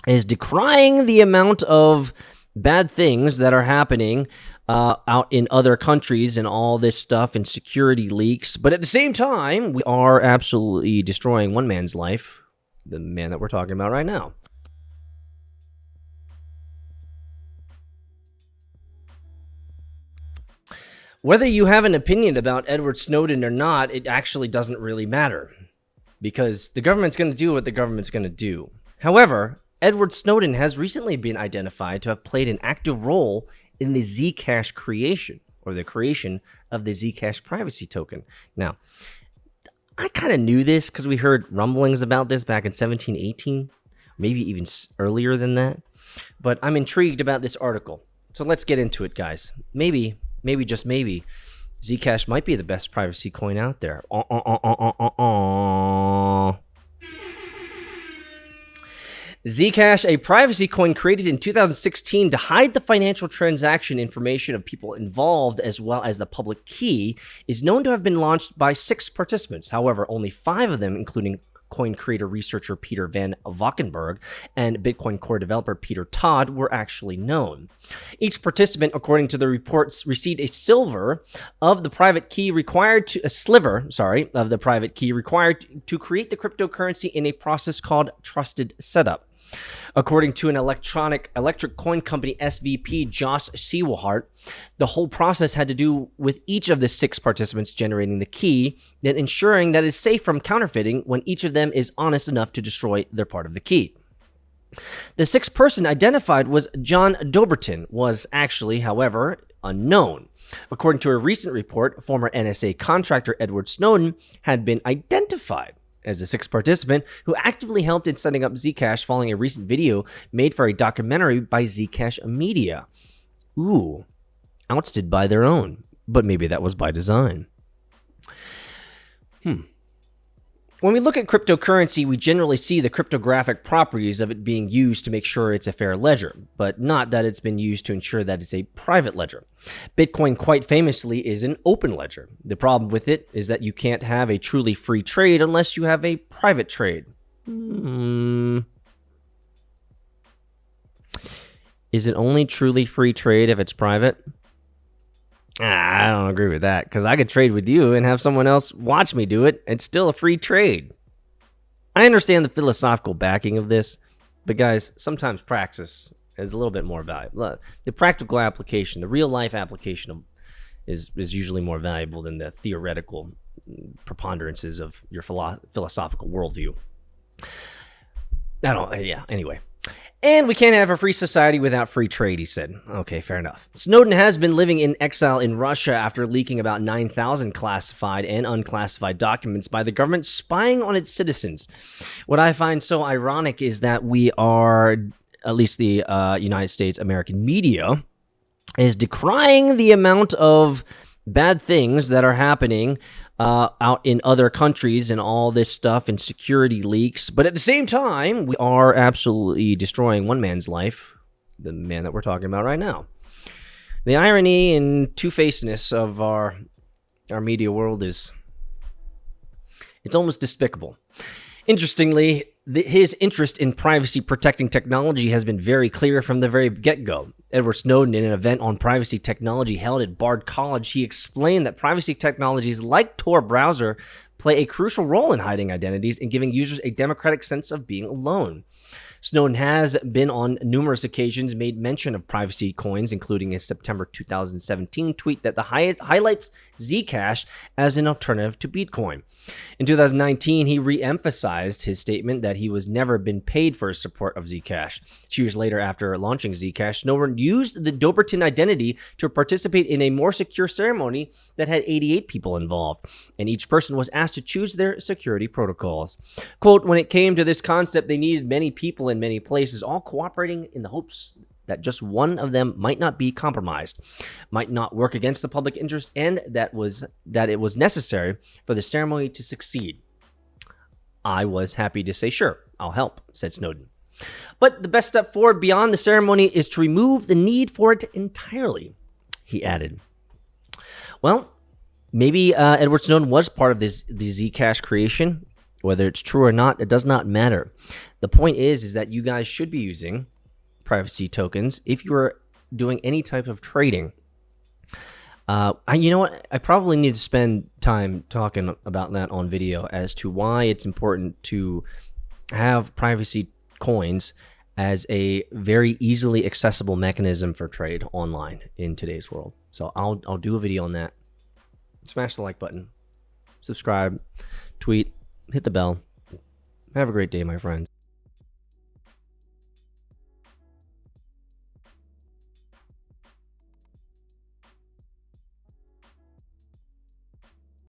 is decrying the amount of bad things that are happening out in other countries and all this stuff and security leaks. But at the same time, we are absolutely destroying one man's life, the man that we're talking about right now. Whether you have an opinion about Edward Snowden or not, it actually doesn't really matter, because the government's going to do what the government's going to do. However, Edward Snowden has recently been identified to have played an active role in the ZCash creation, or the creation of the ZCash privacy token. Now, I kind of knew this because we heard rumblings about this back in 1718, maybe even earlier than that. But I'm intrigued about this article. So let's get into it, guys. Maybe, just maybe, ZCash might be the best privacy coin out there. ZCash, a privacy coin created in 2016 to hide the financial transaction information of people involved as well as the public key, is known to have been launched by 6 participants. However, only 5 of them, including coin creator researcher Peter Van Valkenburg and Bitcoin core developer Peter Todd, were actually known. Each participant, according to the reports, received a sliver of the private key required to create the cryptocurrency in a process called trusted setup. According to an electric coin company SVP Josh Sewahart, the whole process had to do with each of the 6 participants generating the key, then ensuring that it's safe from counterfeiting when each of them is honest enough to destroy their part of the key. The 6th person identified was John Dobertin, was actually, however, unknown. According to a recent report, former NSA contractor Edward Snowden had been identified as a 6th participant who actively helped in setting up ZCash following a recent video made for a documentary by ZCash Media. Ooh, ousted by their own, but maybe that was by design. When we look at cryptocurrency, we generally see the cryptographic properties of it being used to make sure it's a fair ledger, but not that it's been used to ensure that it's a private ledger. Bitcoin, quite famously, is an open ledger. The problem with it is that you can't have a truly free trade unless you have a private trade. Is it only truly free trade if it's private? I don't agree with that, because I could trade with you and have someone else watch me do it. It's still a free trade. I understand the philosophical backing of this, but guys, sometimes praxis is a little bit more valuable. The practical application, the real life application is usually more valuable than the theoretical preponderances of your philosophical worldview. Anyway. And we can't have a free society without free trade, he said. Okay, fair enough. Snowden has been living in exile in Russia after leaking about 9,000 classified and unclassified documents by the government spying on its citizens. What I find so ironic is that we are, at least the United States American media, is decrying the amount of bad things that are happening out in other countries and all this stuff and security leaks. But at the same time, we are absolutely destroying one man's life, the man that we're talking about right now. The irony and two-facedness of our media world it's almost despicable. Interestingly, his interest in privacy-protecting technology has been very clear from the very get-go. Edward Snowden, in an event on privacy technology held at Bard College, he explained that privacy technologies like Tor browser play a crucial role in hiding identities and giving users a democratic sense of being alone. Snowden has been on numerous occasions made mention of privacy coins, including a September 2017 tweet that highlights ZCash as an alternative to Bitcoin. In 2019, he re-emphasized his statement that he was never been paid for his support of ZCash. 2 years later, after launching ZCash, Snowden used the Dobertin identity to participate in a more secure ceremony that had 88 people involved, and each person was asked to choose their security protocols. Quote, when it came to this concept, they needed many people in many places, all cooperating in the hopes that just one of them might not be compromised, might not work against the public interest, and that it was necessary for the ceremony to succeed. I was happy to say, sure, I'll help, said Snowden. But the best step forward beyond the ceremony is to remove the need for it entirely, he added. Well, maybe Edward Snowden was part of the ZCash creation, Whether it's true or not, it does not matter. The point is that you guys should be using privacy tokens if you are doing any type of trading. You know what? I probably need to spend time talking about that on video as to why it's important to have privacy coins as a very easily accessible mechanism for trade online in today's world. So I'll do a video on that. Smash the like button, subscribe, tweet, hit the bell. Have a great day, my friends.